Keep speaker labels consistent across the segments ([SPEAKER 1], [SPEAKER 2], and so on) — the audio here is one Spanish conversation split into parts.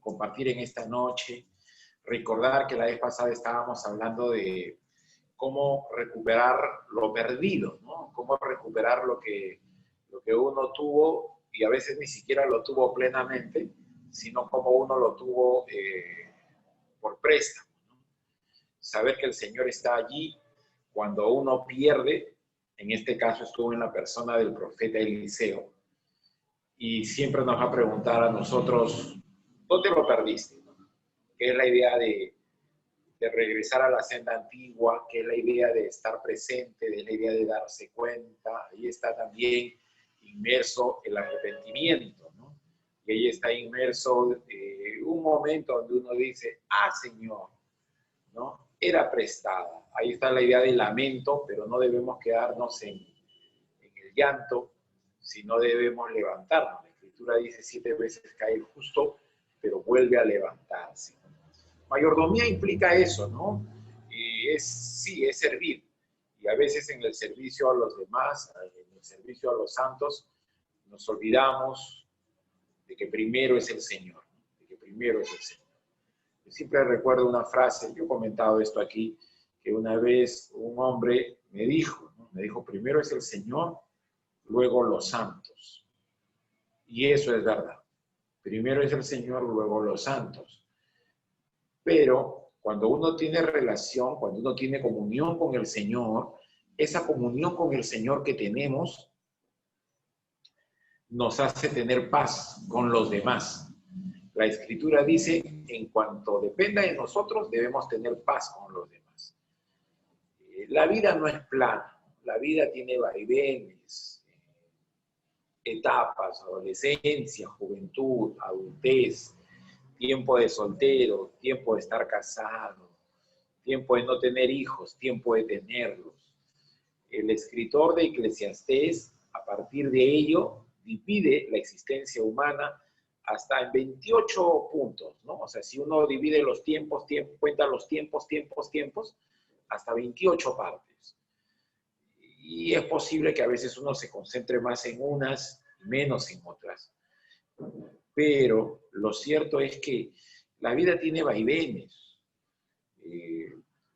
[SPEAKER 1] compartir en esta noche. Recordar que la vez pasada estábamos hablando de cómo recuperar lo perdido, ¿no? Cómo recuperar lo que uno tuvo y a veces ni siquiera lo tuvo plenamente, sino como uno lo tuvo por préstamo, ¿no? Saber que el Señor está allí cuando uno pierde, en este caso estuvo en la persona del profeta Eliseo, y siempre nos va a preguntar a nosotros, ¿dónde lo perdiste? ¿Qué es la idea de regresar a la senda antigua? ¿Qué es la idea de estar presente? ¿Qué es la idea de darse cuenta? Ahí está también inmerso el arrepentimiento, ¿no? Y ahí está inmerso un momento donde uno dice, Señor, ¿no? Era prestada. Ahí está la idea del lamento, pero no debemos quedarnos en el llanto, sino debemos levantarnos. La Escritura dice 7 veces cae el justo, pero vuelve a levantarse. Mayordomía implica eso, ¿no? Y sí, es servir. Y a veces en el servicio a los demás, en el servicio a los santos, nos olvidamos de que primero es el Señor, de que primero es el Señor. Yo siempre recuerdo una frase, yo he comentado esto aquí, que una vez un hombre me dijo, ¿no? Me dijo, primero es el Señor, luego los santos. Y eso es verdad. Primero es el Señor, luego los santos. Pero cuando uno tiene relación, cuando uno tiene comunión con el Señor, esa comunión con el Señor que tenemos nos hace tener paz con los demás. La Escritura dice, en cuanto dependa de nosotros, debemos tener paz con los demás. La vida no es plana, la vida tiene vaivenes, etapas, adolescencia, juventud, adultez, tiempo de soltero, tiempo de estar casado, tiempo de no tener hijos, tiempo de tenerlos. El escritor de Eclesiastés, a partir de ello, divide la existencia humana hasta en 28 puntos, ¿no? O sea, si uno divide los tiempos, cuenta los tiempos, hasta 28 partes. Y es posible que a veces uno se concentre más en unas, menos en otras. Pero lo cierto es que la vida tiene vaivenes.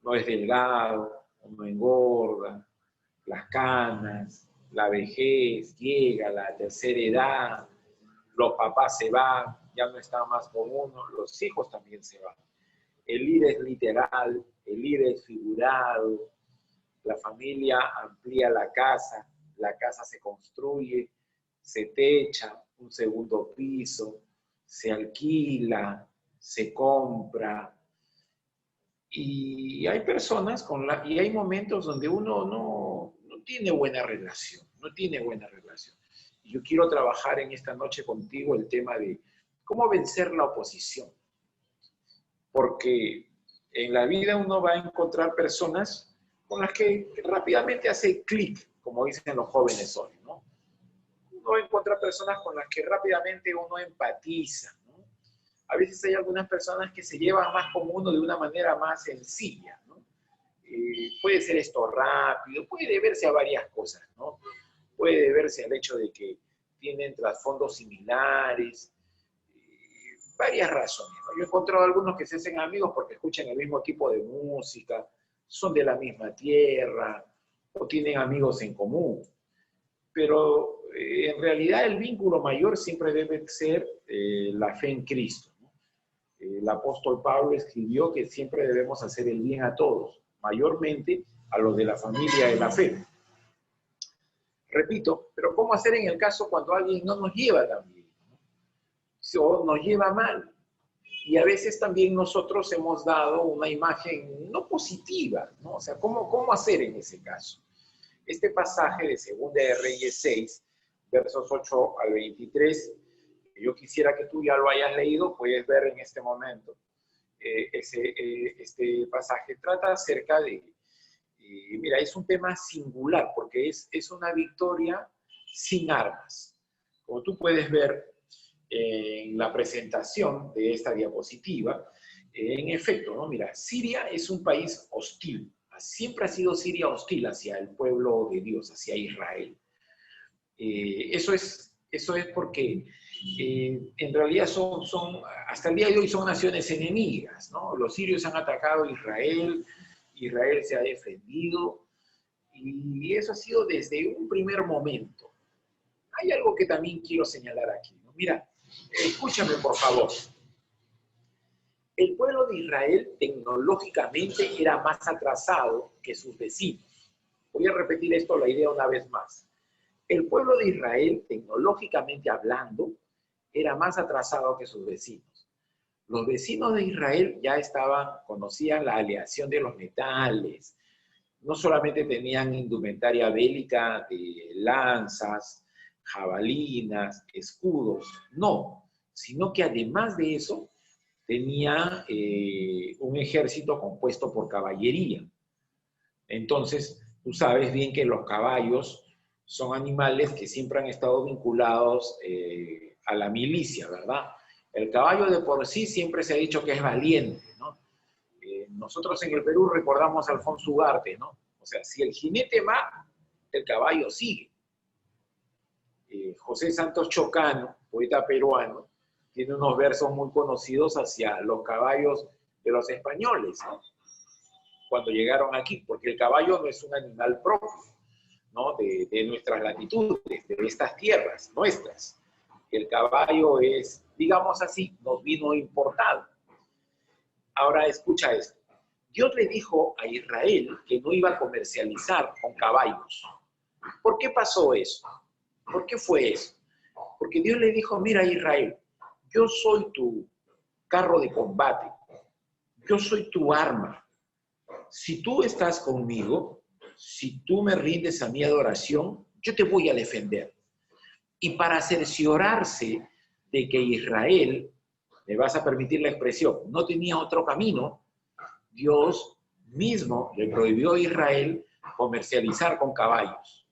[SPEAKER 1] No es delgado, no engorda, las canas, la vejez llega, la tercera edad, los papás se van, ya no están más con uno, los hijos también se van. El ir es literal, el ir es figurado, la familia amplía la casa se construye, se techa un segundo piso, se alquila, se compra. Y hay personas y hay momentos donde uno no tiene buena relación, Y yo quiero trabajar en esta noche contigo el tema de cómo vencer la oposición. Porque en la vida uno va a encontrar personas con las que rápidamente hace clic, como dicen los jóvenes hoy, ¿no? Uno va a encontrar personas con las que rápidamente uno empatiza, ¿no? A veces hay algunas personas que se llevan más con uno de una manera más sencilla, ¿no? Puede ser esto rápido, puede deberse a varias cosas, ¿no? Puede deberse al hecho de que tienen trasfondos similares, varias razones, ¿no? Yo he encontrado algunos que se hacen amigos porque escuchan el mismo tipo de música, son de la misma tierra, o tienen amigos en común. Pero en realidad el vínculo mayor siempre debe ser la fe en Cristo, ¿no? El apóstol Pablo escribió que siempre debemos hacer el bien a todos, mayormente a los de la familia de la fe. Repito, pero ¿cómo hacer en el caso cuando alguien no nos lleva tan bien, ¿no? O nos lleva mal? Y a veces también nosotros hemos dado una imagen no positiva, ¿no? O sea, ¿cómo hacer en ese caso? Este pasaje de Segunda de Reyes 6, versos 8 al 23, yo quisiera que tú ya lo hayas leído, puedes ver en este momento. Este pasaje trata acerca de, mira, es un tema singular, porque es una victoria sin armas. Como tú puedes ver en la presentación de esta diapositiva, en efecto, ¿no? Mira, Siria es un país hostil. Siempre ha sido Siria hostil hacia el pueblo de Dios, hacia Israel. Eso es Eso es porque en realidad hasta el día de hoy son naciones enemigas, ¿no? Los sirios han atacado a Israel, Israel se ha defendido, y eso ha sido desde un primer momento. Hay algo que también quiero señalar aquí, ¿no? Mira, escúchame por favor. El pueblo de Israel tecnológicamente era más atrasado que sus vecinos. Voy a repetir esto, la idea una vez más. El pueblo de Israel, tecnológicamente hablando, era más atrasado que sus vecinos. Los vecinos de Israel ya conocían la aleación de los metales. No solamente tenían indumentaria bélica de lanzas, jabalinas, escudos, no, sino que además de eso, tenía un ejército compuesto por caballería. Entonces, tú sabes bien que los caballos son animales que siempre han estado vinculados a la milicia, ¿verdad? El caballo de por sí siempre se ha dicho que es valiente, ¿no? Nosotros en el Perú recordamos a Alfonso Ugarte, ¿no? O sea, si el jinete va, el caballo sigue. José Santos Chocano, poeta peruano, tiene unos versos muy conocidos hacia los caballos de los españoles, ¿no? Cuando llegaron aquí, porque el caballo no es un animal propio, ¿no? de nuestras latitudes, de estas tierras nuestras. El caballo es, digamos así, nos vino importado. Ahora escucha esto. Dios le dijo a Israel que no iba a comercializar con caballos. ¿Por qué pasó eso? ¿Por qué fue eso? Porque Dios le dijo, mira Israel, yo soy tu carro de combate, yo soy tu arma. Si tú estás conmigo, si tú me rindes a mi adoración, yo te voy a defender. Y para cerciorarse de que Israel, me vas a permitir la expresión, no tenía otro camino, Dios mismo le prohibió a Israel comercializar con caballos.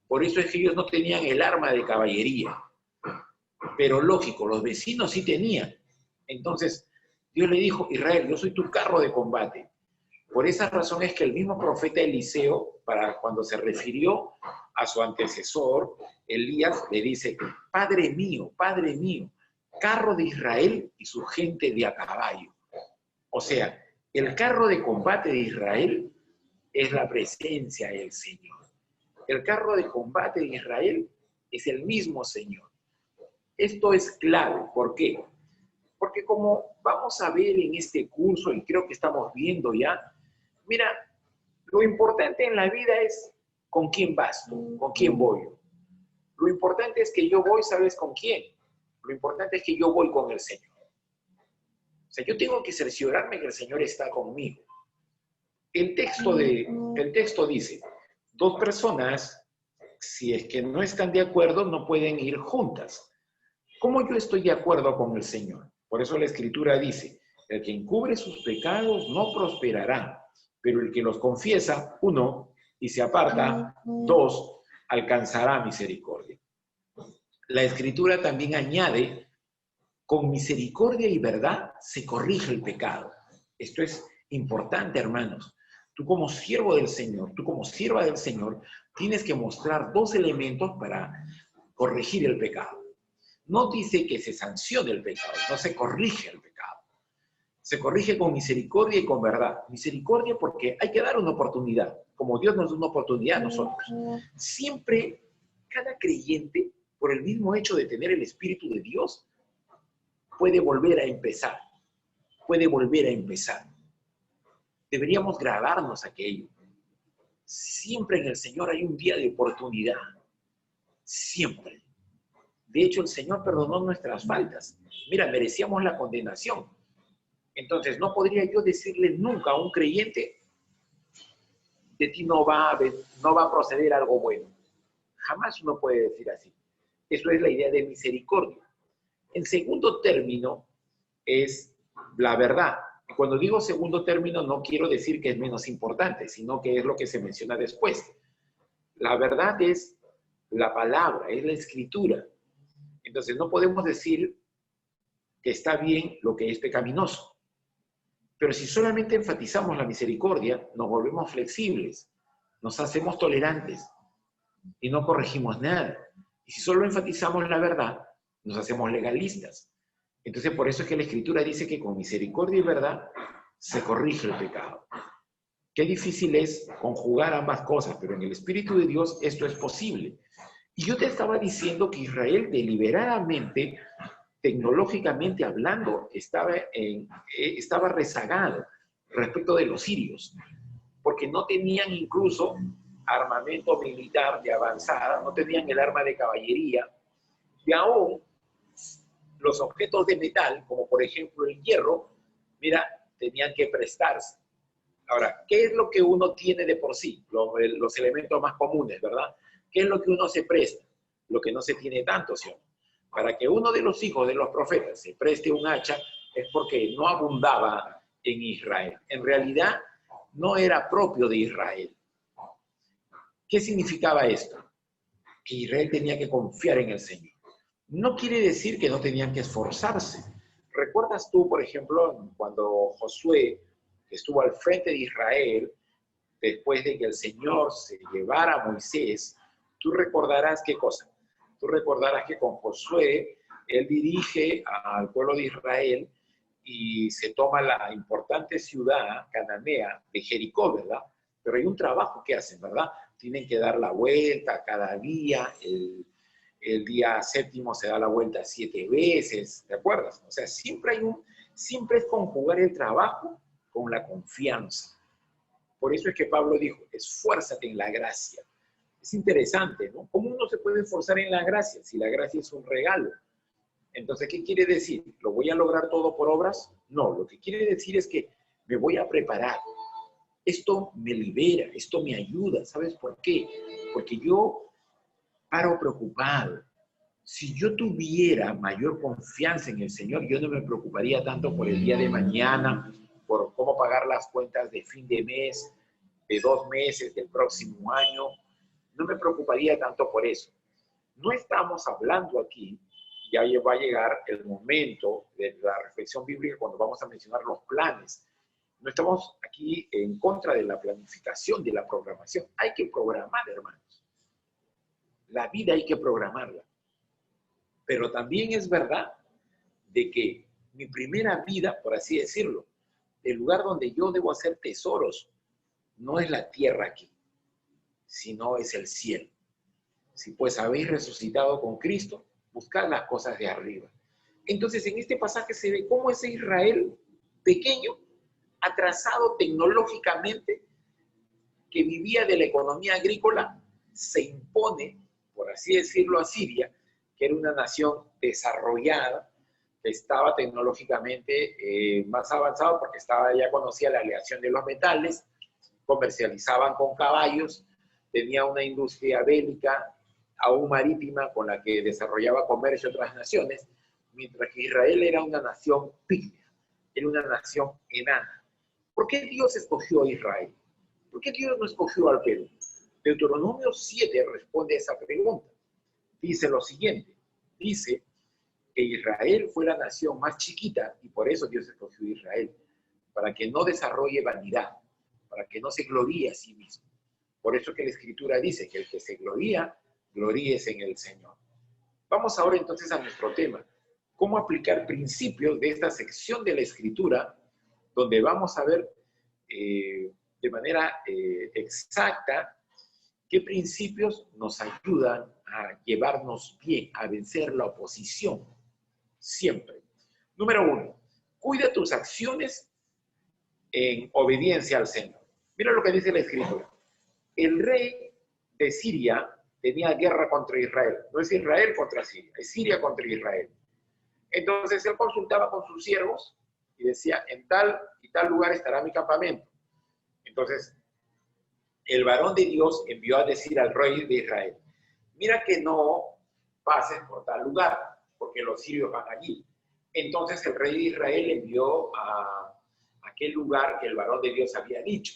[SPEAKER 1] Por eso es que ellos no tenían el arma de caballería. Pero lógico, los vecinos sí tenían. Entonces, Dios le dijo, Israel, yo soy tu carro de combate. Por esa razón es que el mismo profeta Eliseo, cuando se refirió a su antecesor, Elías, le dice, Padre mío, carro de Israel y su gente de a caballo. O sea, el carro de combate de Israel es la presencia del Señor. El carro de combate de Israel es el mismo Señor. Esto es clave. ¿Por qué? Porque como vamos a ver en este curso, y creo que estamos viendo ya, mira, lo importante en la vida es con quién vas tú, con quién voy yo. Lo importante es que yo voy, ¿sabes con quién? Lo importante es que yo voy con el Señor. O sea, yo tengo que cerciorarme que el Señor está conmigo. El texto dice, dos personas, si es que no están de acuerdo, no pueden ir juntas. ¿Cómo yo estoy de acuerdo con el Señor? Por eso la Escritura dice, el que encubre sus pecados no prosperará, pero el que los confiesa, 1, y se aparta, 2, alcanzará misericordia. La Escritura también añade, con misericordia y verdad se corrige el pecado. Esto es importante, hermanos. Tú como siervo del Señor, tú como sierva del Señor, tienes que mostrar dos elementos para corregir el pecado. No dice que se sancione el pecado, no se corrige el pecado. Se corrige con misericordia y con verdad. Misericordia porque hay que dar una oportunidad, como Dios nos da una oportunidad a nosotros. Siempre, cada creyente, por el mismo hecho de tener el Espíritu de Dios, puede volver a empezar. Puede volver a empezar. Deberíamos grabarnos aquello. Siempre en el Señor hay un día de oportunidad. Siempre. De hecho, el Señor perdonó nuestras faltas. Mira, merecíamos la condenación. Entonces, no podría yo decirle nunca a un creyente, de ti no va a proceder algo bueno. Jamás uno puede decir así. Eso es la idea de misericordia. En segundo término, es la verdad. Cuando digo segundo término, no quiero decir que es menos importante, sino que es lo que se menciona después. La verdad es la palabra, es la escritura. Entonces, no podemos decir que está bien lo que es pecaminoso. Pero si solamente enfatizamos la misericordia, nos volvemos flexibles, nos hacemos tolerantes y no corregimos nada. Y si solo enfatizamos la verdad, nos hacemos legalistas. Entonces, por eso es que la Escritura dice que con misericordia y verdad se corrige el pecado. Qué difícil es conjugar ambas cosas, pero en el Espíritu de Dios esto es posible. Y yo te estaba diciendo que Israel deliberadamente, tecnológicamente hablando, estaba rezagado respecto de los sirios, porque no tenían incluso armamento militar de avanzada, no tenían el arma de caballería, y aún los objetos de metal, como por ejemplo el hierro, mira, tenían que prestarse. Ahora, ¿qué es lo que uno tiene de por sí? Los elementos más comunes, ¿verdad? ¿Qué es lo que uno se presta? Lo que no se tiene tanto, ¿sí? Para que uno de los hijos de los profetas se preste un hacha es porque no abundaba en Israel. En realidad, no era propio de Israel. ¿Qué significaba esto? Que Israel tenía que confiar en el Señor. No quiere decir que no tenían que esforzarse. ¿Recuerdas tú, por ejemplo, cuando Josué estuvo al frente de Israel, después de que el Señor se llevara a Moisés? Tú recordarás qué cosa. Tú recordarás que con Josué, él dirige al pueblo de Israel y se toma la importante ciudad cananea de Jericó, ¿verdad? Pero hay un trabajo que hacen, ¿verdad? Tienen que dar la vuelta cada día, el día séptimo se da la vuelta 7 veces, ¿te acuerdas? O sea, siempre es conjugar el trabajo con la confianza. Por eso es que Pablo dijo, esfuérzate en la gracia. Es interesante, ¿no? ¿Cómo uno se puede esforzar en la gracia si la gracia es un regalo? Entonces, ¿qué quiere decir? ¿Lo voy a lograr todo por obras? No, lo que quiere decir es que me voy a preparar. Esto me libera, esto me ayuda. ¿Sabes por qué? Porque yo paro preocupado. Si yo tuviera mayor confianza en el Señor, yo no me preocuparía tanto por el día de mañana, por cómo pagar las cuentas de fin de mes, de 2 meses, del próximo año. No me preocuparía tanto por eso. No estamos hablando aquí, ya va a llegar el momento de la reflexión bíblica cuando vamos a mencionar los planes. No estamos aquí en contra de la planificación, de la programación. Hay que programar, hermanos. La vida hay que programarla. Pero también es verdad de que mi primera vida, por así decirlo, el lugar donde yo debo hacer tesoros, no es la tierra aquí, sino es el cielo. Si pues habéis resucitado con Cristo, buscad las cosas de arriba. Entonces, en este pasaje se ve cómo ese Israel pequeño, atrasado tecnológicamente, que vivía de la economía agrícola, se impone, por así decirlo, a Siria, que era una nación desarrollada, que estaba tecnológicamente más avanzado porque ya conocía la aleación de los metales, comercializaban con caballos, tenía una industria bélica, aún marítima, con la que desarrollaba comercio otras naciones, mientras que Israel era una nación pígmea, era una nación enana. ¿Por qué Dios escogió a Israel? ¿Por qué Dios no escogió al Perú? Deuteronomio 7 responde a esa pregunta. Dice lo siguiente, dice que Israel fue la nación más chiquita y por eso Dios escogió a Israel, para que no desarrolle vanidad, para que no se gloríe a sí mismo. Por eso que la Escritura dice que el que se gloría, gloríese en el Señor. Vamos ahora entonces a nuestro tema. ¿Cómo aplicar principios de esta sección de la Escritura, donde vamos a ver de manera exacta qué principios nos ayudan a llevarnos bien, a vencer la oposición? Siempre. Número 1, cuida tus acciones en obediencia al Señor. Mira lo que dice la Escritura. El rey de Siria tenía guerra contra Israel. No es Israel contra Siria, es Siria contra Israel. Entonces él consultaba con sus siervos y decía, en tal y tal lugar estará mi campamento. Entonces el varón de Dios envió a decir al rey de Israel, mira que no pases por tal lugar, porque los sirios van allí. Entonces el rey de Israel envió a aquel lugar que el varón de Dios había dicho.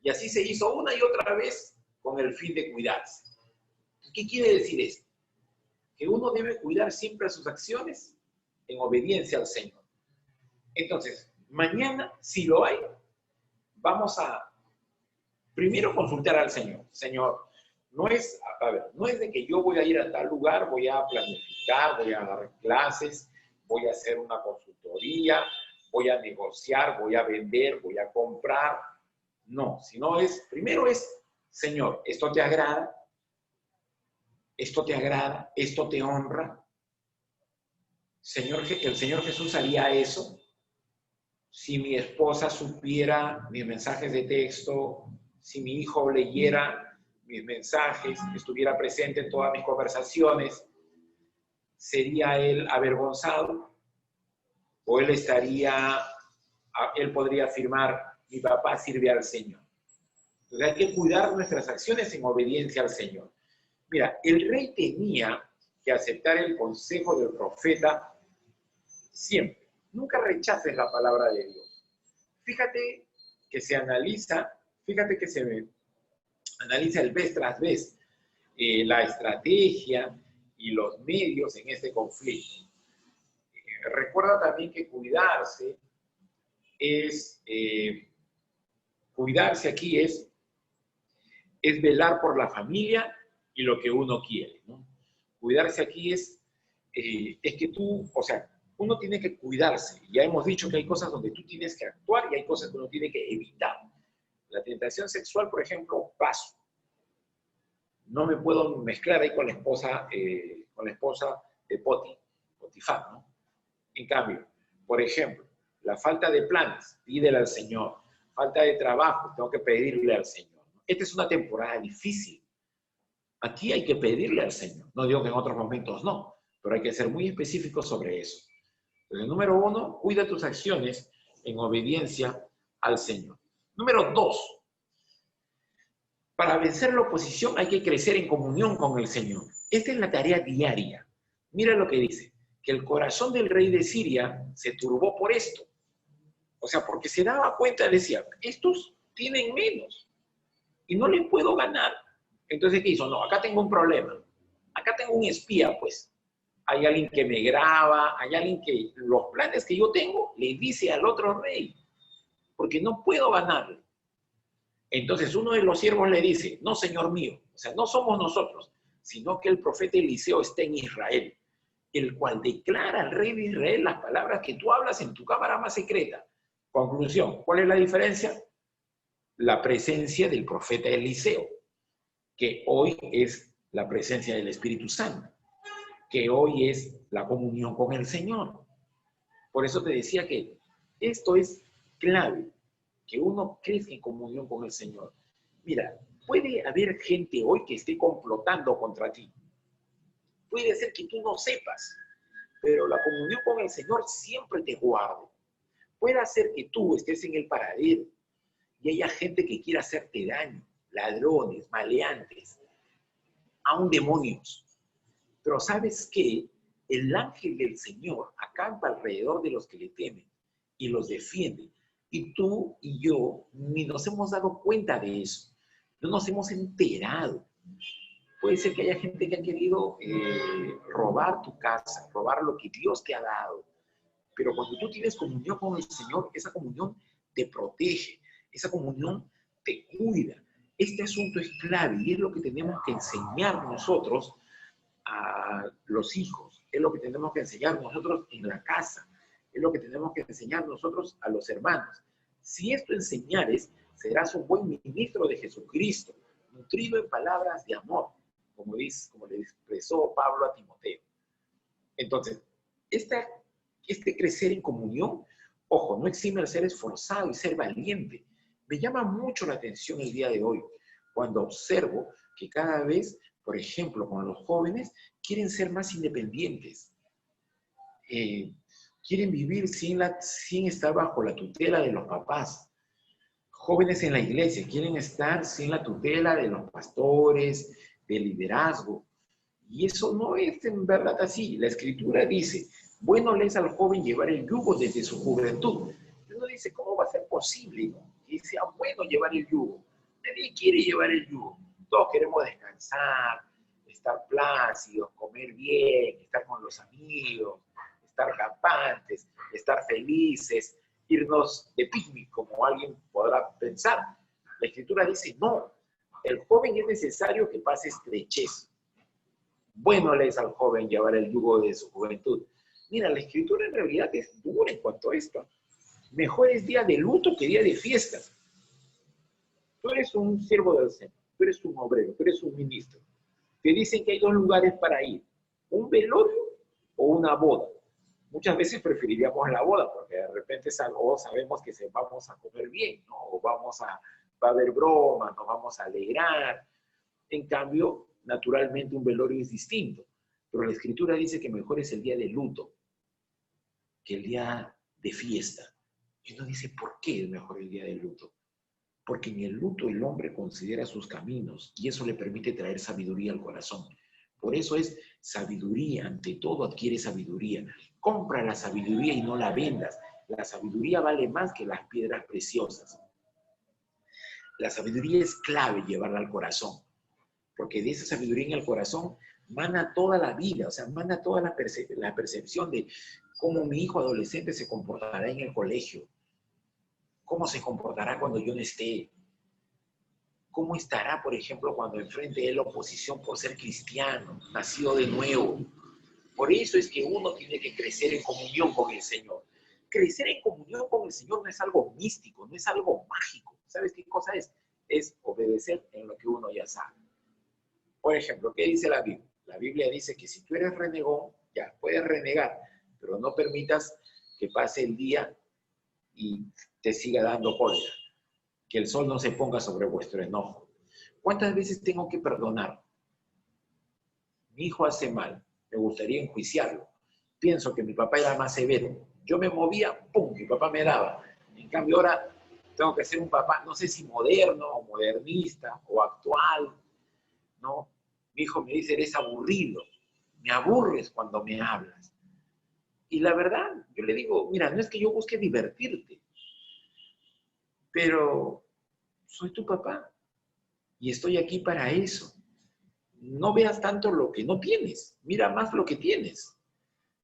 [SPEAKER 1] Y así se hizo una y otra vez con el fin de cuidarse. ¿Qué quiere decir esto? Que uno debe cuidar siempre sus acciones en obediencia al Señor. Entonces, mañana, si lo hay, vamos a primero consultar al Señor. Señor, No es, a ver, no es de que yo voy a ir a tal lugar, voy a planificar, voy a dar clases, voy a hacer una consultoría, voy a negociar, voy a vender, voy a comprar. No, sino es, primero es, Señor, ¿esto te agrada? ¿Esto te agrada? ¿Esto te honra? Señor, el Señor Jesús haría eso. Si mi esposa supiera mis mensajes de texto, si mi hijo leyera mis mensajes, estuviera presente en todas mis conversaciones, ¿sería él avergonzado? ¿O él podría afirmar, mi papá sirve al Señor? Entonces hay que cuidar nuestras acciones en obediencia al Señor. Mira, el rey tenía que aceptar el consejo del profeta siempre. Nunca rechaces la palabra de Dios. Fíjate que se analiza el vez tras vez la estrategia y los medios en este conflicto. Recuerda también que cuidarse aquí es velar por la familia y lo que uno quiere, ¿no? Cuidarse aquí es que tú, o sea, uno tiene que cuidarse. Ya hemos dicho que hay cosas donde tú tienes que actuar y hay cosas que uno tiene que evitar. La tentación sexual, por ejemplo, paso. No me puedo mezclar ahí con la esposa de Potifar, ¿no? En cambio, por ejemplo, la falta de planes, pídele al Señor. Falta de trabajo, tengo que pedirle al Señor. Esta es una temporada difícil. Aquí hay que pedirle al Señor. No digo que en otros momentos no, pero hay que ser muy específicos sobre eso. Entonces, número 1, cuida tus acciones en obediencia al Señor. Número 2, para vencer la oposición hay que crecer en comunión con el Señor. Esta es la tarea diaria. Mira lo que dice, que el corazón del rey de Siria se turbó por esto. O sea, porque se daba cuenta, decía, estos tienen menos y no les puedo ganar. Entonces, ¿qué hizo? No, acá tengo un problema. Acá tengo un espía, pues. Hay alguien que me graba, hay alguien que los planes que yo tengo le dice al otro rey, porque no puedo ganarle. Entonces uno de los siervos le dice, no, señor mío, o sea, no somos nosotros, sino que el profeta Eliseo está en Israel, el cual declara al rey de Israel las palabras que tú hablas en tu cámara más secreta. Conclusión, ¿cuál es la diferencia? La presencia del profeta Eliseo, que hoy es la presencia del Espíritu Santo, que hoy es la comunión con el Señor. Por eso te decía que esto es clave, que uno crezca en comunión con el Señor. Mira, puede haber gente hoy que esté complotando contra ti. Puede ser que tú no sepas, pero la comunión con el Señor siempre te guarde. Puede ser que tú estés en el paradero y haya gente que quiera hacerte daño, ladrones, maleantes, aún demonios. Pero ¿sabes qué? El ángel del Señor acampa alrededor de los que le temen y los defiende. Y tú y yo ni nos hemos dado cuenta de eso. No nos hemos enterado. Puede ser que haya gente que ha querido robar tu casa, robar lo que Dios te ha dado. Pero cuando tú tienes comunión con el Señor, esa comunión te protege, esa comunión te cuida. Este asunto es clave y es lo que tenemos que enseñar nosotros a los hijos, es lo que tenemos que enseñar nosotros en la casa, es lo que tenemos que enseñar nosotros a los hermanos. Si esto enseñares, serás un buen ministro de Jesucristo, nutrido en palabras de amor, como le expresó Pablo a Timoteo. Entonces, este crecer en comunión, ojo, no exime el ser esforzado y ser valiente. Me llama mucho la atención el día de hoy, cuando observo que cada vez, por ejemplo, con los jóvenes, quieren ser más independientes. Quieren vivir sin estar bajo la tutela de los papás. Jóvenes en la iglesia quieren estar sin la tutela de los pastores, del liderazgo. Y eso no es en verdad así. La Escritura dice, bueno le es al joven llevar el yugo desde su juventud. Uno dice, ¿cómo va a ser posible, no? Que sea bueno llevar el yugo? Nadie quiere llevar el yugo. Todos queremos descansar, estar plácidos, comer bien, estar con los amigos, estar campantes, estar felices, irnos de picnic, como alguien podrá pensar. La Escritura dice, no, el joven es necesario que pase estrechez. Bueno le es al joven llevar el yugo de su juventud. Mira, la escritura en realidad es dura en cuanto a esto. Mejor es día de luto que día de fiestas. Tú eres un siervo del Señor, tú eres un obrero, tú eres un ministro. Te dicen que hay dos lugares para ir, un velorio o una boda. Muchas veces preferiríamos la boda, porque de repente sabemos que vamos a comer bien, ¿no? O va a haber bromas, nos vamos a alegrar. En cambio, naturalmente un velorio es distinto. Pero la Escritura dice que mejor es el día de luto que el día de fiesta. Y uno dice, ¿por qué es mejor el día de luto? Porque en el luto el hombre considera sus caminos y eso le permite traer sabiduría al corazón. Por eso es sabiduría, ante todo adquiere sabiduría. Compra la sabiduría y no la vendas. La sabiduría vale más que las piedras preciosas. La sabiduría es clave llevarla al corazón, porque de esa sabiduría en el corazón mana toda la vida, o sea, mana toda la percepción de cómo mi hijo adolescente se comportará en el colegio, cómo se comportará cuando yo no esté, cómo estará, por ejemplo, cuando enfrente él la oposición por ser cristiano, nacido de nuevo. Por eso es que uno tiene que crecer en comunión con el Señor. Crecer en comunión con el Señor no es algo místico, no es algo mágico. ¿Sabes qué cosa es? Es obedecer en lo que uno ya sabe. Por ejemplo, ¿qué dice la Biblia? La Biblia dice que si tú eres renegón, ya puedes renegar, pero no permitas que pase el día y te siga dando cólera. Que el sol no se ponga sobre vuestro enojo. ¿Cuántas veces tengo que perdonar? Mi hijo hace mal, me gustaría enjuiciarlo. Pienso que mi papá era más severo. Yo me movía, ¡pum!, mi papá me daba. En cambio ahora tengo que ser un papá, no sé si moderno o modernista o actual, ¿no? Mi hijo me dice, eres aburrido, me aburres cuando me hablas. Y la verdad, yo le digo, mira, no es que yo busque divertirte, pero soy tu papá y estoy aquí para eso. No veas tanto lo que no tienes, mira más lo que tienes.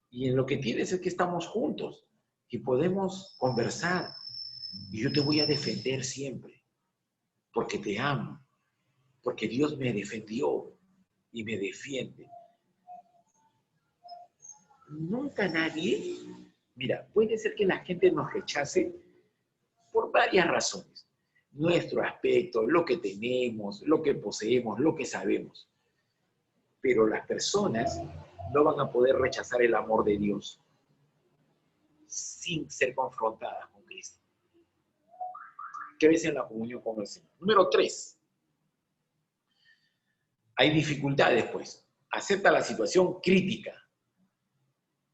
[SPEAKER 1] Y en lo que tienes es que estamos juntos y podemos conversar. Y yo te voy a defender siempre, porque te amo, porque Dios me defendió y me defiende. Nunca nadie, mira, puede ser que la gente nos rechace por varias razones. Nuestro aspecto, lo que tenemos, lo que poseemos, lo que sabemos. Pero las personas no van a poder rechazar el amor de Dios sin ser confrontadas con Cristo. Crece en la comunión con el Señor. Número 3. Hay dificultades, pues. Acepta la situación crítica.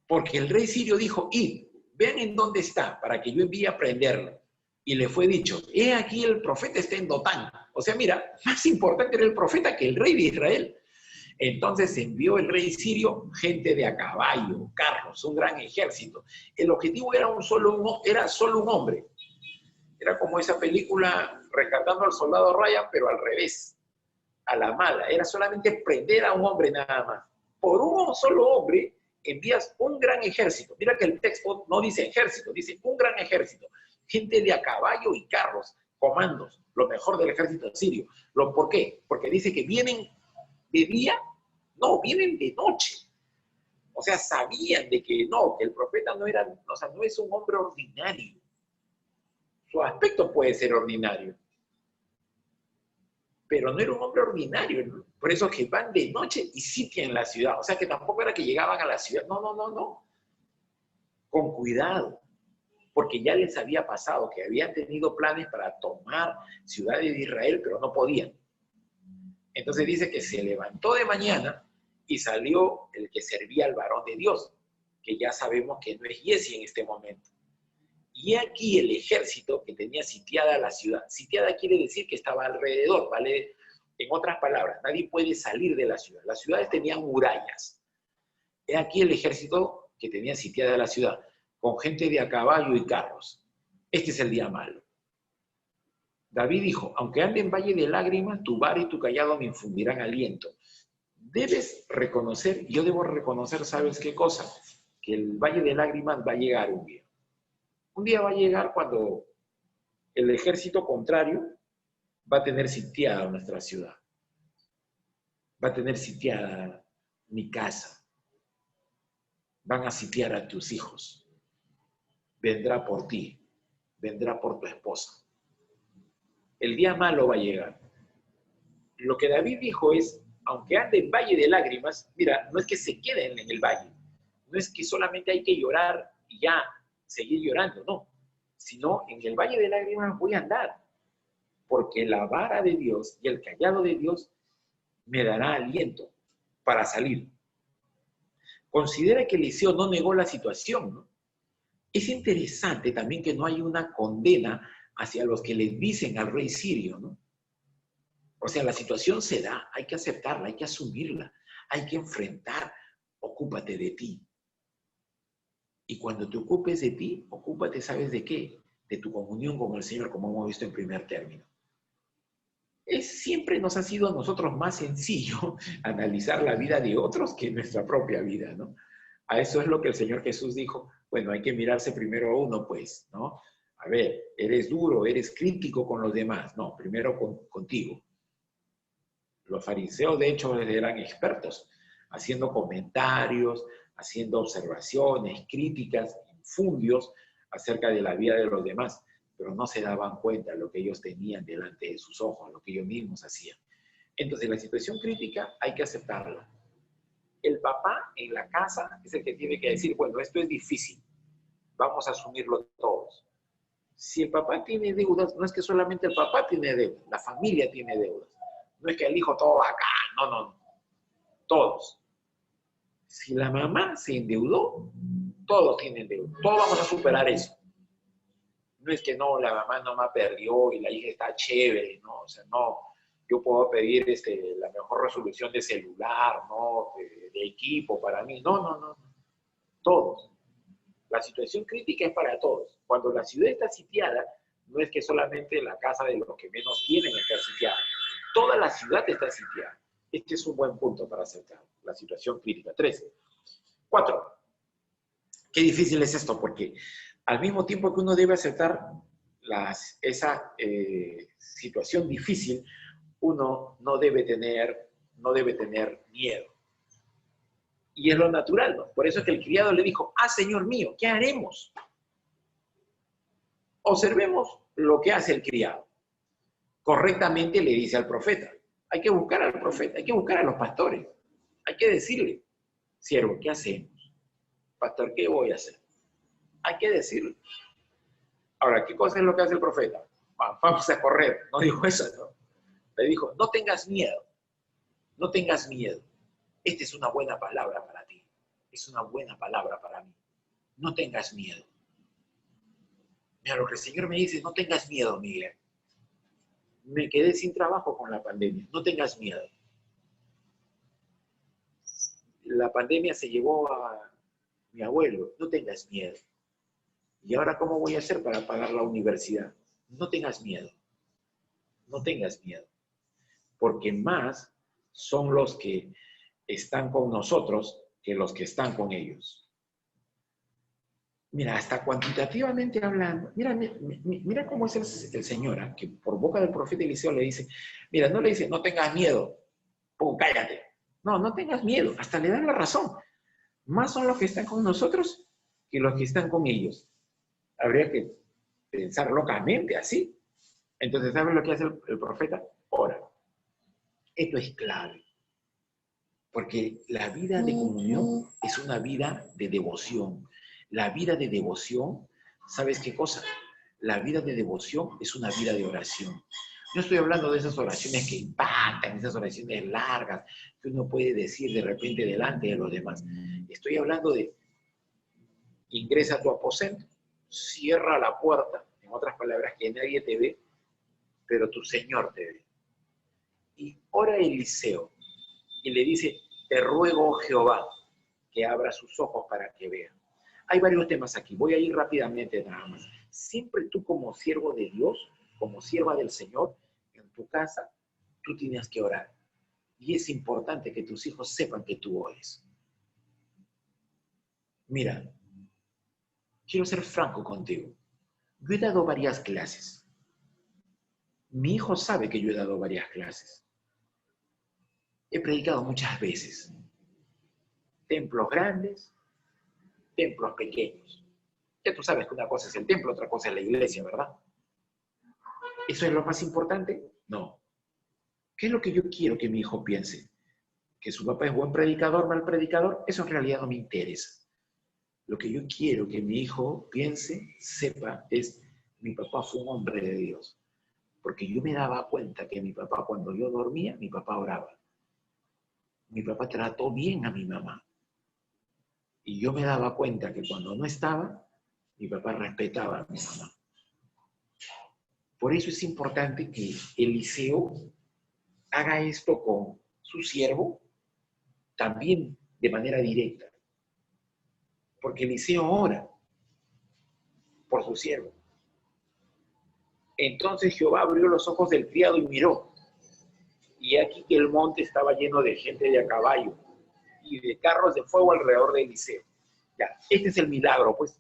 [SPEAKER 1] Porque el rey sirio dijo, id, vean en dónde está, para que yo envíe a prenderlo. Y le fue dicho, he aquí el profeta está en Dotán. O sea, mira, más importante era el profeta que el rey de Israel. Entonces envió el rey sirio gente de a caballo, carros, un gran ejército. El objetivo era solo un hombre. Era como esa película Rescatando al Soldado Ryan, pero al revés, a la mala. Era solamente prender a un hombre nada más. Por un solo hombre envías un gran ejército. Mira que el texto no dice ejército, dice un gran ejército. Gente de a caballo y carros, comandos, lo mejor del ejército sirio. ¿Por qué? Porque dice que vienen de día, no, vienen de noche. O sea, sabían de que no, que el profeta no era, o sea, no es un hombre ordinario. Su aspecto puede ser ordinario, pero no era un hombre ordinario, ¿no? Por eso que van de noche y sitian la ciudad. O sea, que tampoco era que llegaban a la ciudad. No. Con cuidado, porque ya les había pasado que habían tenido planes para tomar ciudades de Israel, pero no podían. Entonces dice que se levantó de mañana y salió el que servía al varón de Dios, que ya sabemos que no es Giezi en este momento. Y aquí el ejército que tenía sitiada la ciudad. Sitiada quiere decir que estaba alrededor, ¿vale? En otras palabras, nadie puede salir de la ciudad. Las ciudades tenían murallas. He aquí el ejército que tenía sitiada la ciudad, con gente de a caballo y carros. Este es el día malo. David dijo, aunque ande en valle de lágrimas, tu vara y tu callado me infundirán aliento. Debes reconocer, yo debo reconocer, ¿sabes qué cosa? Que el valle de lágrimas va a llegar un día. Un día va a llegar cuando el ejército contrario va a tener sitiada nuestra ciudad, va a tener sitiada mi casa, van a sitiar a tus hijos, vendrá por ti, vendrá por tu esposa. El día malo va a llegar. Lo que David dijo es, aunque ande en valle de lágrimas, mira, no es que se queden en el valle, no es que solamente hay que llorar y ya seguir llorando, no, sino en el valle de lágrimas voy a andar, porque la vara de Dios y el cayado de Dios me dará aliento para salir. Considera que Eliseo no negó la situación, ¿no? Es interesante también que no hay una condena hacia los que le dicen al rey sirio, ¿no? O sea, la situación se da, hay que aceptarla, hay que asumirla, hay que enfrentar, ocúpate de ti. Y cuando te ocupes de ti, ocúpate, ¿sabes de qué? De tu comunión con el Señor, como hemos visto en primer término. Siempre nos ha sido a nosotros más sencillo analizar la vida de otros que nuestra propia vida, ¿no? A eso es lo que el Señor Jesús dijo, bueno, hay que mirarse primero a uno, pues, ¿no? A ver, eres duro, eres crítico con los demás, no, primero contigo. Los fariseos, de hecho, eran expertos, haciendo comentarios, haciendo observaciones, críticas, infundios acerca de la vida de los demás, pero no se daban cuenta de lo que ellos tenían delante de sus ojos, lo que ellos mismos hacían. Entonces, la situación crítica hay que aceptarla. El papá en la casa es el que tiene que decir, bueno, esto es difícil, vamos a asumirlo todos. Si el papá tiene deudas, no es que solamente el papá tiene deudas, la familia tiene deudas. No es que el hijo todo acá, no, todos. Si la mamá se endeudó, todos tienen deuda, todos vamos a superar eso. No es que no, la mamá no me perdió y la hija está chévere, ¿no? O sea, no, yo puedo pedir la mejor resolución de celular, ¿no? De equipo para mí. No. Todos. La situación crítica es para todos. Cuando la ciudad está sitiada, no es que solamente la casa de los que menos tienen está sitiada. Toda la ciudad está sitiada. Este es un buen punto para aceptar la situación crítica. 3. 4. Qué difícil es esto, porque al mismo tiempo que uno debe aceptar esa situación difícil, uno no debe tener miedo. Y es lo natural, ¿no? Por eso es que el criado le dijo, Señor mío, ¿qué haremos? Observemos lo que hace el criado. Correctamente le dice al profeta. Hay que buscar al profeta, hay que buscar a los pastores. Hay que decirle, siervo, ¿qué hacemos? Pastor, ¿qué voy a hacer? Hay que decirle. Ahora, ¿qué cosa es lo que hace el profeta? Vamos a correr. No dijo eso, ¿no? Le dijo, no tengas miedo. No tengas miedo. Esta es una buena palabra para ti. Es una buena palabra para mí. No tengas miedo. Mira, lo que el Señor me dice, no tengas miedo, Miguel. Me quedé sin trabajo con la pandemia. No tengas miedo. La pandemia se llevó a mi abuelo. No tengas miedo. ¿Y ahora cómo voy a hacer para pagar la universidad? No tengas miedo. No tengas miedo. Porque más son los que están con nosotros que los que están con ellos. Mira, hasta cuantitativamente hablando, mira cómo es el Señor, ¿eh? Que por boca del profeta Eliseo le dice, mira, no le dice, no tengas miedo, cállate. No tengas miedo, hasta le dan la razón. Más son los que están con nosotros que los que están con ellos. Habría que pensar locamente así. Entonces, ¿sabes lo que hace el profeta? Ora. Esto es clave. Porque la vida de comunión es una vida de devoción. La vida de devoción, ¿sabes qué cosa? La vida de devoción es una vida de oración. No estoy hablando de esas oraciones que impactan, esas oraciones largas que uno puede decir de repente delante de los demás. Estoy hablando de ingresa a tu aposento, cierra la puerta, en otras palabras, que nadie te ve, pero tu Señor te ve. Y ora Eliseo y le dice, te ruego, Jehová, que abra sus ojos para que vea. Hay varios temas aquí, voy a ir rápidamente nada más. Siempre tú como siervo de Dios, como sierva del Señor, en tu casa, tú tienes que orar. Y es importante que tus hijos sepan que tú ores. Mira, quiero ser franco contigo. Yo he dado varias clases. Mi hijo sabe que yo he dado varias clases. He predicado muchas veces. Templos grandes, templos pequeños. Ya tú sabes que una cosa es el templo, otra cosa es la iglesia, ¿verdad? ¿Eso es lo más importante? No. ¿Qué es lo que yo quiero que mi hijo piense? ¿Que su papá es buen predicador, mal predicador? Eso en realidad no me interesa. Lo que yo quiero que mi hijo piense, sepa, es mi papá fue un hombre de Dios. Porque yo me daba cuenta que mi papá, cuando yo dormía, mi papá oraba. Mi papá trató bien a mi mamá. Y yo me daba cuenta que cuando no estaba, mi papá respetaba a mi mamá. Por eso es importante que Eliseo haga esto con su siervo, también de manera directa. Porque Eliseo ora por su siervo. Entonces Jehová abrió los ojos del criado y miró. Y aquí que el monte estaba lleno de gente de a caballo y de carros de fuego alrededor de Eliseo. Ya, este es el milagro, pues.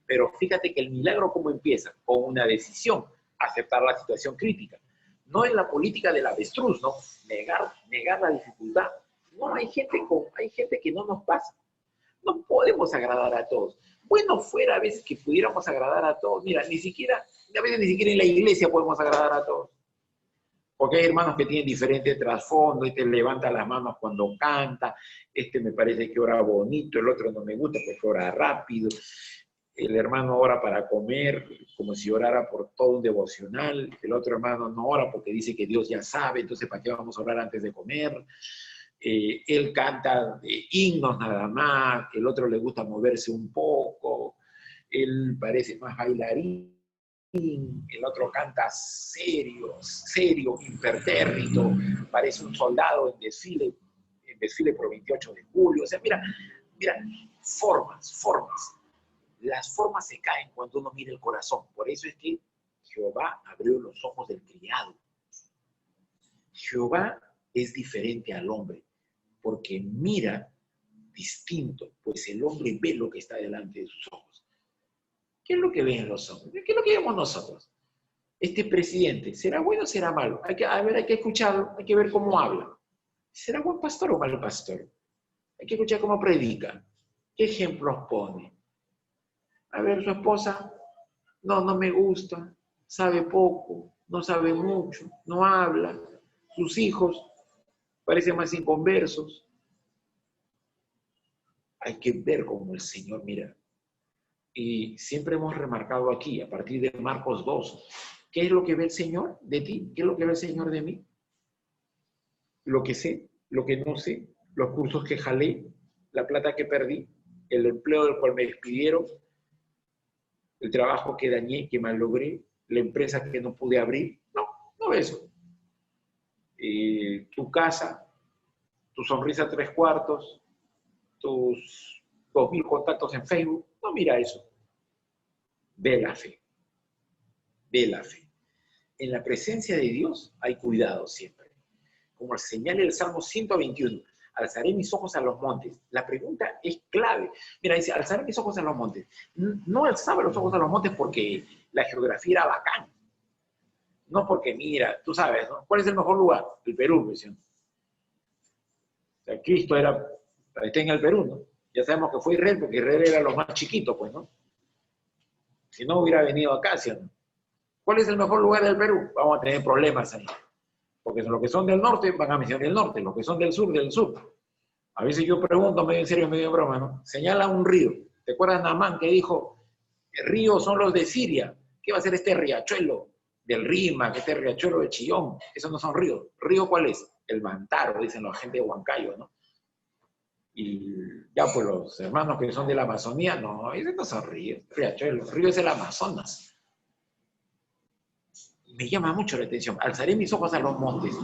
[SPEAKER 1] Pero fíjate que el milagro, ¿cómo empieza? Con una decisión, aceptar la situación crítica. No es la política del avestruz, ¿no? Negar la dificultad. No, hay gente que no nos pasa. No podemos agradar a todos. Bueno, fuera a veces que pudiéramos agradar a todos. Mira, a veces ni siquiera en la iglesia podemos agradar a todos. Porque hay hermanos que tienen diferente trasfondo, este levanta las manos cuando canta, este me parece que ora bonito, el otro no me gusta porque ora rápido, el hermano ora para comer como si orara por todo un devocional, el otro hermano no ora porque dice que Dios ya sabe, entonces ¿para qué vamos a orar antes de comer? Él canta himnos nada más, el otro le gusta moverse un poco, él parece más bailarín, el otro canta serio, impertérrito, parece un soldado en desfile por 28 de julio. O sea, mira, formas. Las formas se caen cuando uno mira el corazón. Por eso es que Jehová abrió los ojos del criado. Jehová es diferente al hombre, porque mira distinto, pues el hombre ve lo que está delante de sus ojos. ¿Qué es lo que ven los hombres? ¿Qué es lo que vemos nosotros? Este presidente, ¿será bueno o será malo? Hay que escucharlo, hay que ver cómo habla. ¿Será buen pastor o mal pastor? Hay que escuchar cómo predica. ¿Qué ejemplos pone? A ver, su esposa, no me gusta, sabe poco, no sabe mucho, no habla. Sus hijos parecen más inconversos. Hay que ver cómo el Señor mira. Y siempre hemos remarcado aquí, a partir de Marcos 2, ¿qué es lo que ve el Señor de ti? ¿Qué es lo que ve el Señor de mí? Lo que sé, lo que no sé, los cursos que jalé, la plata que perdí, el empleo del cual me despidieron, el trabajo que dañé, que malogré, la empresa que no pude abrir. No eso. Tu casa, tu sonrisa 3/4, tus 2000 contactos en Facebook. No mira eso. Ve la fe. Ve la fe. En la presencia de Dios hay cuidado siempre. Como señala el Salmo 121, alzaré mis ojos a los montes. La pregunta es clave. Mira, dice, alzaré mis ojos a los montes. No alzaba los ojos a los montes porque la geografía era bacán. No porque, mira, tú sabes, ¿no? ¿Cuál es el mejor lugar? El Perú, pues, ¿sí? O sea, Cristo está en el Perú, ¿no? Ya sabemos que fue Israel porque Israel era los más chiquitos, pues, ¿no? Si no hubiera venido acá, ¿sí? ¿Cuál es el mejor lugar del Perú? Vamos a tener problemas ahí. Porque los que son del norte van a mencionar el norte, los que son del sur. A veces yo pregunto, medio en serio, medio en broma, ¿no? Señala un río. ¿Te acuerdas Naamán que dijo, ríos son los de Siria? ¿Qué va a ser este riachuelo del Rima, este riachuelo de Chillón? Esos no son ríos. ¿Río cuál es? El Mantaro, dicen la gente de Huancayo, ¿no? Y ya pues los hermanos que son de la Amazonía, no, esos no son ríos, riachuelos. Río es el Amazonas. Me llama mucho la atención. Alzaré mis ojos a los montes.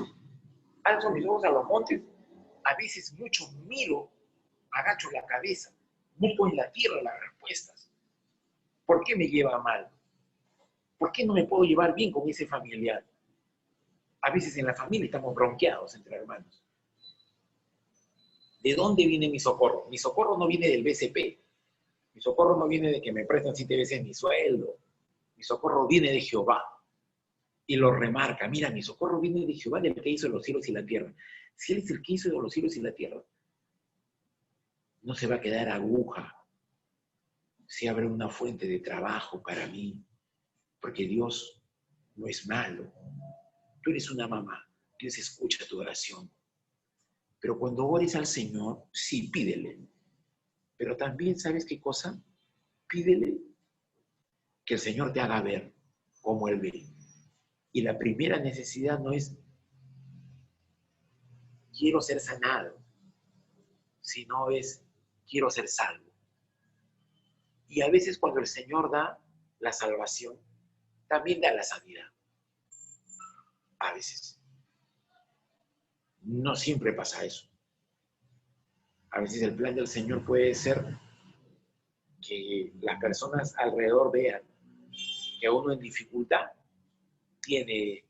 [SPEAKER 1] Alzo mis ojos a los montes. A veces mucho miro, agacho la cabeza, busco en la tierra las respuestas. ¿Por qué me lleva mal? ¿Por qué no me puedo llevar bien con ese familiar? A veces en la familia estamos bronqueados entre hermanos. ¿De dónde viene mi socorro? Mi socorro no viene del BCP. Mi socorro no viene de que me prestan 7 veces mi sueldo. Mi socorro viene de Jehová. y lo remarca. Mira, mi socorro viene de Jehová, del que hizo los cielos y la tierra. Si Él es el que hizo los cielos y la tierra, no se va a quedar aguja. Se abre una fuente de trabajo para mí, porque Dios no es malo. Tú eres una mamá, Dios escucha tu oración. Pero cuando ores al Señor, sí, pídele. Pero también, ¿sabes qué cosa? Pídele que el Señor te haga ver cómo Él ve. Y la primera necesidad no es quiero ser sanado, sino es quiero ser salvo. Y a veces cuando el Señor da la salvación, también da la sanidad. A veces. No siempre pasa eso. A veces el plan del Señor puede ser que las personas alrededor vean que uno en dificultad tiene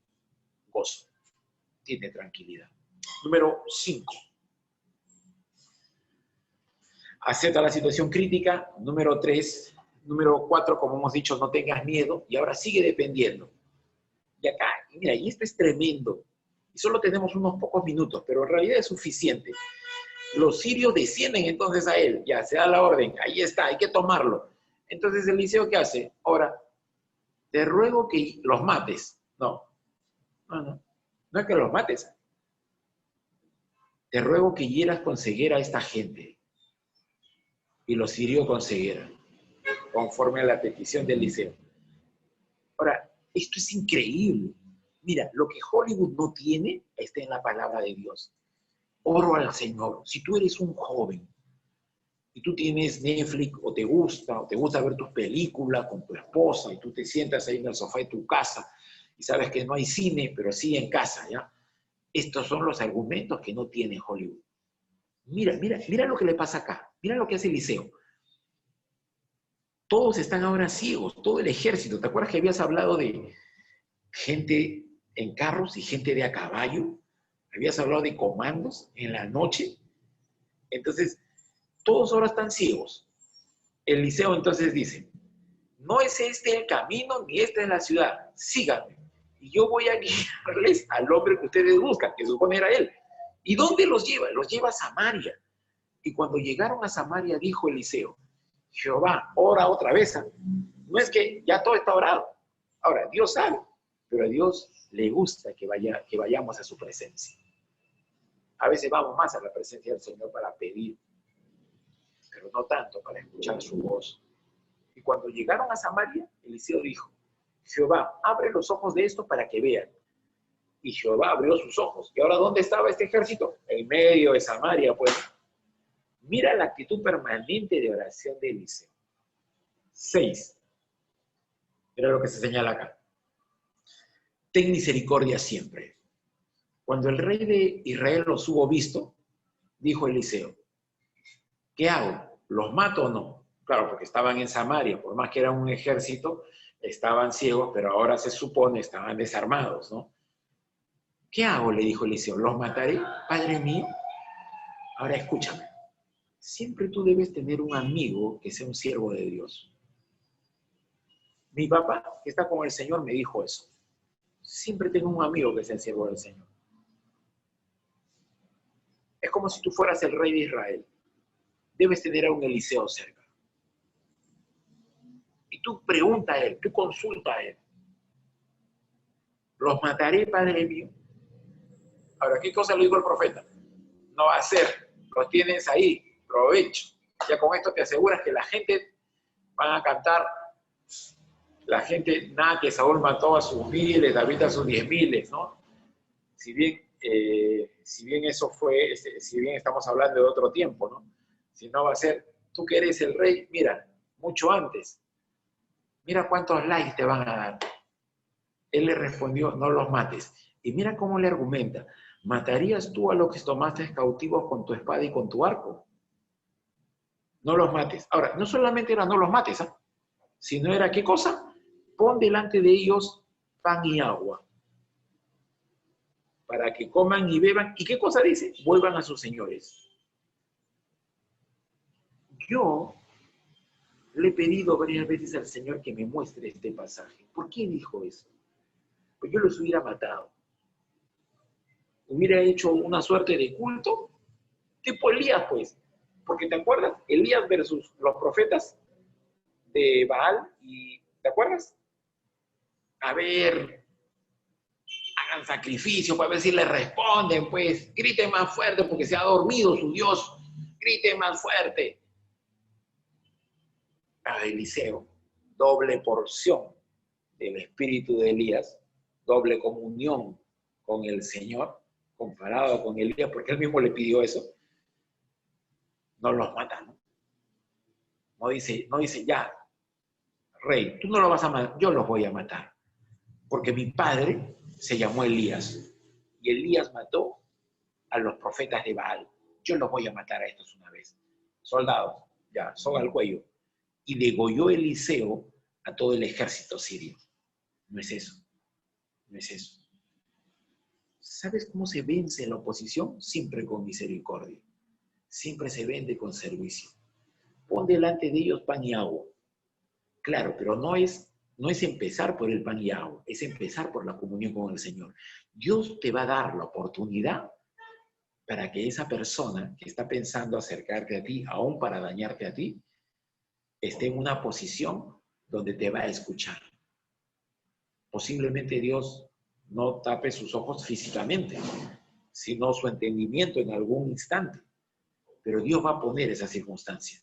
[SPEAKER 1] gozo, tiene tranquilidad. Número 5. Acepta la situación crítica. Número 3. Número 4, como hemos dicho, no tengas miedo. Y ahora sigue dependiendo. Y acá, mira, y esto es tremendo. Y solo tenemos unos pocos minutos, pero en realidad es suficiente. Los sirios descienden entonces a él. Ya, se da la orden. Ahí está, hay que tomarlo. Entonces Eliseo, ¿qué hace? Ahora, te ruego que los mates. No, no es que los mates. Te ruego que hieras con ceguera a esta gente. Y los hirió con ceguera, conforme a la petición de Eliseo. Ahora, esto es increíble. Mira, lo que Hollywood no tiene está en la palabra de Dios. Oro al Señor. Si tú eres un joven y tú tienes Netflix o te gusta ver tus películas con tu esposa y tú te sientas ahí en el sofá de tu casa y sabes que no hay cine, pero sí en casa, ¿ya? Estos son los argumentos que no tiene Hollywood. Mira lo que le pasa acá. Mira lo que hace Eliseo. Todos están ahora ciegos, todo el ejército. ¿Te acuerdas que habías hablado de gente en carros y gente de a caballo? Habías hablado de comandos en la noche. Entonces, todos ahora están ciegos. Eliseo entonces dice, no es este el camino ni esta es la ciudad, síganme. Y yo voy a guiarles al hombre que ustedes buscan, que supone era él. ¿Y dónde los lleva? Los lleva a Samaria. Y cuando llegaron a Samaria, dijo Eliseo, Jehová, ora otra vez. No es que ya todo está orado. Ahora, Dios sabe, pero a Dios le gusta que vayamos a su presencia. A veces vamos más a la presencia del Señor para pedir, pero no tanto para escuchar su voz. Y cuando llegaron a Samaria, Eliseo dijo, Jehová, abre los ojos de esto para que vean. Y Jehová abrió sus ojos. ¿Y ahora dónde estaba este ejército? En medio de Samaria, pues. Mira la actitud permanente de oración de Eliseo. 6. Mira lo que se señala acá. Ten misericordia siempre. Cuando el rey de Israel los hubo visto, dijo Eliseo, ¿qué hago? ¿Los mato o no? Claro, porque estaban en Samaria, por más que era un ejército, estaban ciegos, pero ahora se supone estaban desarmados, ¿no? ¿Qué hago? Le dijo Eliseo, ¿los mataré, padre mío? Ahora escúchame, siempre tú debes tener un amigo que sea un siervo de Dios. Mi papá, que está con el Señor, me dijo eso. Siempre tengo un amigo que sea el siervo del Señor. Es como si tú fueras el rey de Israel. Debes tener a un Eliseo cerca. Y tú pregunta a él, tú consulta a él. ¿Los mataré, padre mío? Ahora, ¿qué cosa le dijo el profeta? No va a ser, los tienes ahí, provecho. Ya con esto te aseguras que la gente van a cantar, la gente, nada que Saúl mató a sus miles, David a sus 10,000, ¿no? Si bien eso fue, si bien estamos hablando de otro tiempo, ¿no? Si no va a ser, tú que eres el rey, mira, mucho antes, mira cuántos likes te van a dar. Él le respondió, no los mates. Y mira cómo le argumenta, ¿matarías tú a los que tomaste cautivos con tu espada y con tu arco? No los mates. Ahora, no solamente era no los mates, ¿eh? Sino era, ¿qué cosa? Pon delante de ellos pan y agua, para que coman y beban. ¿Y qué cosa dice? Vuelvan a sus señores. Yo le he pedido varias veces al Señor que me muestre este pasaje. ¿Por qué dijo eso? pues yo los hubiera matado. Hubiera hecho una suerte de culto, tipo Elías, pues. Porque ¿te acuerdas? Elías versus los profetas de Baal, ¿te acuerdas? A ver, hagan sacrificio para ver si le responden, pues. Griten más fuerte porque se ha dormido su Dios. Griten más fuerte. A Eliseo, doble porción del espíritu de Elías, doble comunión con el Señor, comparado con Elías, porque él mismo le pidió eso. No los mata, ¿no? No dice, ya, rey, tú no lo vas a matar, yo los voy a matar. Porque mi padre se llamó Elías, y Elías mató a los profetas de Baal. Yo los voy a matar a estos una vez. Soldados, ya, soga al cuello. Y degolló Eliseo a todo el ejército sirio. No es eso, no es eso. ¿Sabes cómo se vence la oposición? Siempre con misericordia. Siempre se vende con servicio. Pon delante de ellos pan y agua. Claro, pero no es empezar por el pan y agua, es empezar por la comunión con el Señor. Dios te va a dar la oportunidad para que esa persona que está pensando acercarte a ti, aún para dañarte a ti, esté en una posición donde te va a escuchar. Posiblemente Dios no tape sus ojos físicamente, sino su entendimiento en algún instante. Pero Dios va a poner esa circunstancia.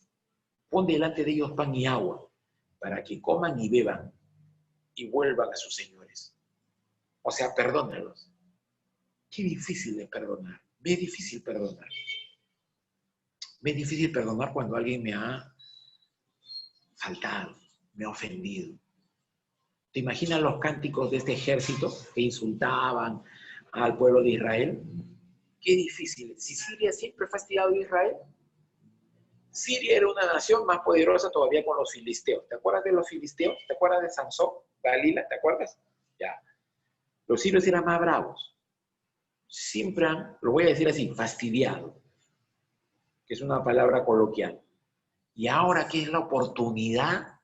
[SPEAKER 1] Pon delante de ellos pan y agua para que coman y beban y vuelvan a sus señores. O sea, perdónalos. Qué difícil de perdonar. Me es difícil perdonar. Me es difícil perdonar cuando alguien me ha faltado, me ha ofendido. ¿Te imaginas los cánticos de este ejército que insultaban al pueblo de Israel? Qué difícil. Si Siria siempre ha fastidiado a Israel, Siria era una nación más poderosa todavía con los filisteos. ¿Te acuerdas de los filisteos? ¿Te acuerdas de Sansón, Dalila? ¿Te acuerdas? Ya. Los sirios eran más bravos. Siempre han, lo voy a decir así, fastidiado, que es una palabra coloquial. Y ahora que es la oportunidad,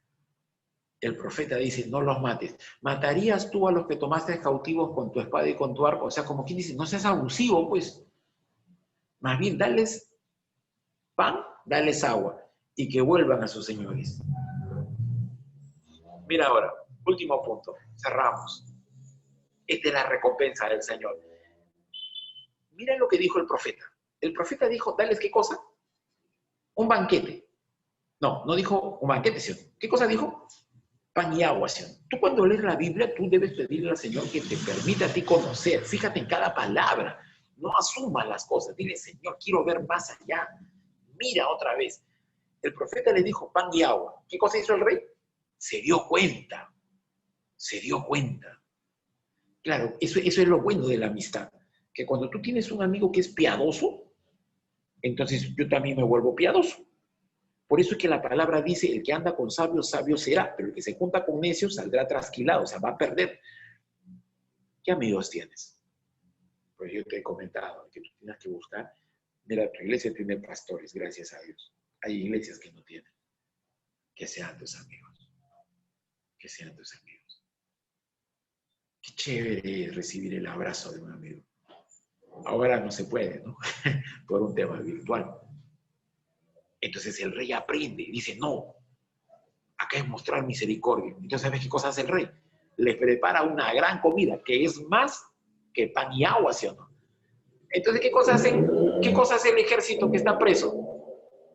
[SPEAKER 1] el profeta dice, no los mates. ¿Matarías tú a los que tomaste cautivos con tu espada y con tu arco? O sea, como quien dice, no seas abusivo, pues. Más bien, dales pan, dales agua y que vuelvan a sus señores. Mira ahora, último punto, cerramos. Esta es la recompensa del Señor. Mira lo que dijo el profeta. El profeta dijo, dales ¿qué cosa? Un banquete. No dijo un banquete, ¿sí? ¿Qué cosa dijo? Pan y agua, ¿sí? Tú cuando lees la Biblia, tú debes pedirle al Señor que te permita a ti conocer. Fíjate en cada palabra. No asumas las cosas. Dile, Señor, quiero ver más allá. Mira otra vez. El profeta le dijo pan y agua. ¿Qué cosa hizo el rey? Se dio cuenta. Se dio cuenta. Claro, eso es lo bueno de la amistad. Que cuando tú tienes un amigo que es piadoso, entonces yo también me vuelvo piadoso. Por eso es que la palabra dice, el que anda con sabios, sabio será, pero el que se junta con necios saldrá trasquilado, o sea, va a perder. ¿Qué amigos tienes? Pues yo te he comentado que tú tienes que buscar. Mira, tu iglesia tiene pastores, gracias a Dios. Hay iglesias que no tienen. Que sean tus amigos. Que sean tus amigos. Qué chévere es recibir el abrazo de un amigo. Ahora no se puede, ¿no? Por un tema virtual. Entonces el rey aprende y dice, no, acá es mostrar misericordia. Entonces, ¿sabes qué cosa hace el rey? Les prepara una gran comida, que es más que pan y agua, ¿sí o no? Entonces, ¿qué cosa hacen? ¿Qué cosa hace el ejército que está preso?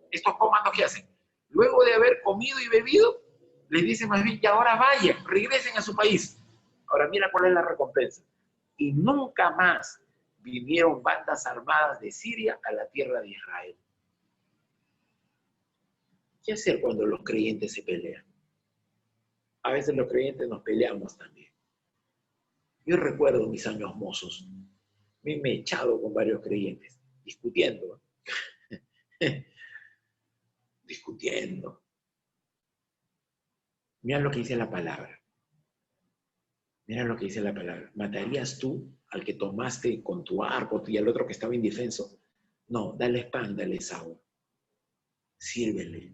[SPEAKER 1] Estos comandos, ¿qué hacen? Luego de haber comido y bebido, les dicen más bien que ahora vayan, regresen a su país. Ahora mira cuál es la recompensa. Y nunca más vinieron bandas armadas de Siria a la tierra de Israel. ¿Qué hacer cuando los creyentes se pelean? A veces los creyentes nos peleamos también. Yo recuerdo mis años mozos. Me he echado con varios creyentes, discutiendo. Discutiendo. Mira lo que dice la palabra. Mira lo que dice la palabra. ¿Matarías tú al que tomaste con tu arco y al otro que estaba indefenso? No, dale pan, dale agua. Sírvele.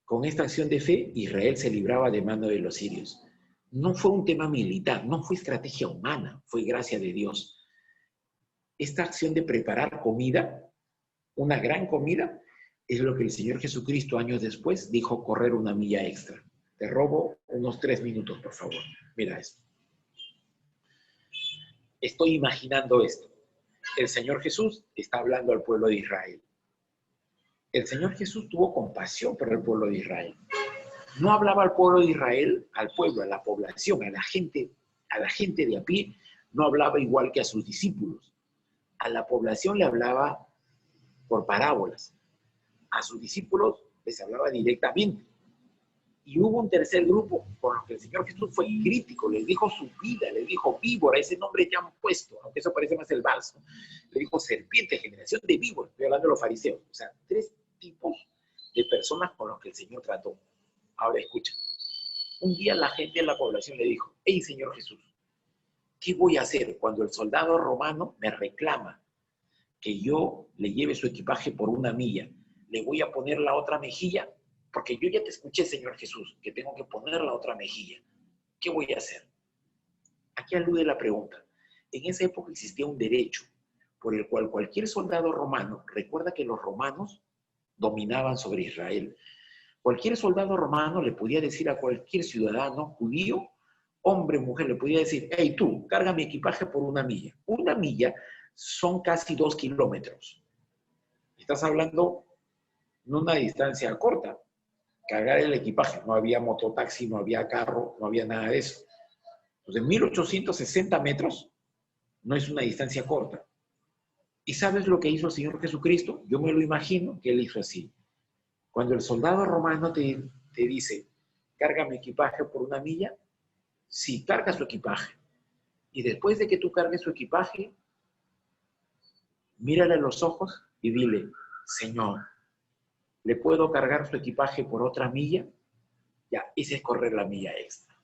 [SPEAKER 1] Con esta acción de fe, Israel se libraba de mano de los sirios. No fue un tema militar, no fue estrategia humana, fue gracia de Dios. Esta acción de preparar comida, una gran comida, es lo que el Señor Jesucristo años después dijo correr una milla extra. Te robo unos 3 minutos, por favor. Mira esto. Estoy imaginando esto. El Señor Jesús está hablando al pueblo de Israel. El Señor Jesús tuvo compasión por el pueblo de Israel. No hablaba al pueblo de Israel, al pueblo, a la población, a la gente de a pie, no hablaba igual que a sus discípulos. A la población le hablaba por parábolas. A sus discípulos les hablaba directamente. Y hubo un tercer grupo con los que el Señor Jesús fue crítico, les dijo su vida, les dijo víbora, ese nombre ya han puesto, aunque eso parece más el vals, ¿no? Le dijo serpiente, generación de víboras, estoy hablando de los fariseos. O sea, 3 tipos de personas con los que el Señor trató. Ahora escucha. Un día la gente de la población le dijo, hey Señor Jesús, ¿qué voy a hacer cuando el soldado romano me reclama que yo le lleve su equipaje por 1 milla? ¿Le voy a poner la otra mejilla? Porque yo ya te escuché, Señor Jesús, que tengo que poner la otra mejilla. ¿Qué voy a hacer? Aquí alude la pregunta. En esa época existía un derecho por el cual cualquier soldado romano, recuerda que los romanos dominaban sobre Israel, cualquier soldado romano le podía decir a cualquier ciudadano judío, hombre, mujer, le podía decir, hey tú, carga mi equipaje por 1 milla. 1 milla son casi 2 kilómetros. Estás hablando de una distancia corta. Cargar el equipaje, no había mototaxi, no había carro, no había nada de eso. Entonces, 1860 metros no es una distancia corta. ¿Y sabes lo que hizo el Señor Jesucristo? Yo me lo imagino que Él hizo así. Cuando el soldado romano te dice, carga mi equipaje por 1 milla, sí, carga su equipaje. Y después de que tú cargues su equipaje, mírale a los ojos y dile, Señor, ¿le puedo cargar su equipaje por otra milla? Ya, ese es correr la milla extra.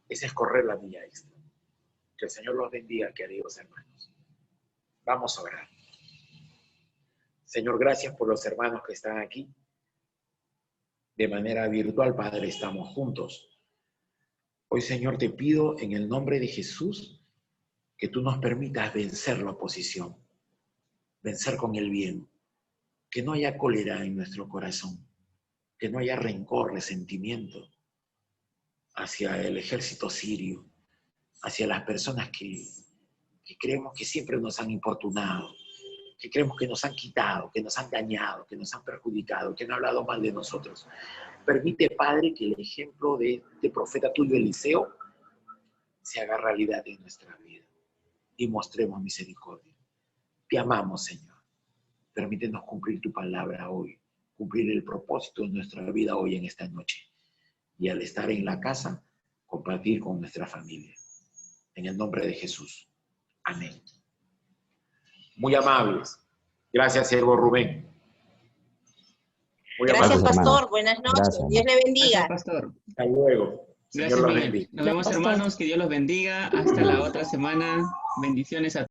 [SPEAKER 1] Ese es correr la milla extra. Que el Señor los bendiga, queridos hermanos. Vamos a orar. Señor, gracias por los hermanos que están aquí. De manera virtual, Padre, estamos juntos. Hoy, Señor, te pido en el nombre de Jesús que tú nos permitas vencer la oposición, vencer con el bien, que no haya cólera en nuestro corazón, que no haya rencor, resentimiento hacia el ejército sirio, hacia las personas que creemos que siempre nos han importunado, que creemos que nos han quitado, que nos han dañado, que nos han perjudicado, que han hablado mal de nosotros. Permite, Padre, que el ejemplo de este profeta tuyo, Eliseo, se haga realidad en nuestra vida y mostremos misericordia. Te amamos, Señor. Permítenos cumplir tu palabra hoy, cumplir el propósito de nuestra vida hoy en esta noche. Y al estar en la casa, compartir con nuestra familia. En el nombre de Jesús. Amén. Muy amables. Gracias, siervo Rubén. Muy
[SPEAKER 2] Gracias,
[SPEAKER 1] amables.
[SPEAKER 2] pastor. Buenas noches.
[SPEAKER 3] Gracias,
[SPEAKER 2] Dios le bendiga.
[SPEAKER 4] Gracias, pastor.
[SPEAKER 1] Hasta luego. Señor
[SPEAKER 4] Gracias,
[SPEAKER 1] los
[SPEAKER 4] Miguel.
[SPEAKER 1] bendiga.
[SPEAKER 4] Nos vemos, hermanos. Que Dios los bendiga. Hasta la otra semana. Bendiciones a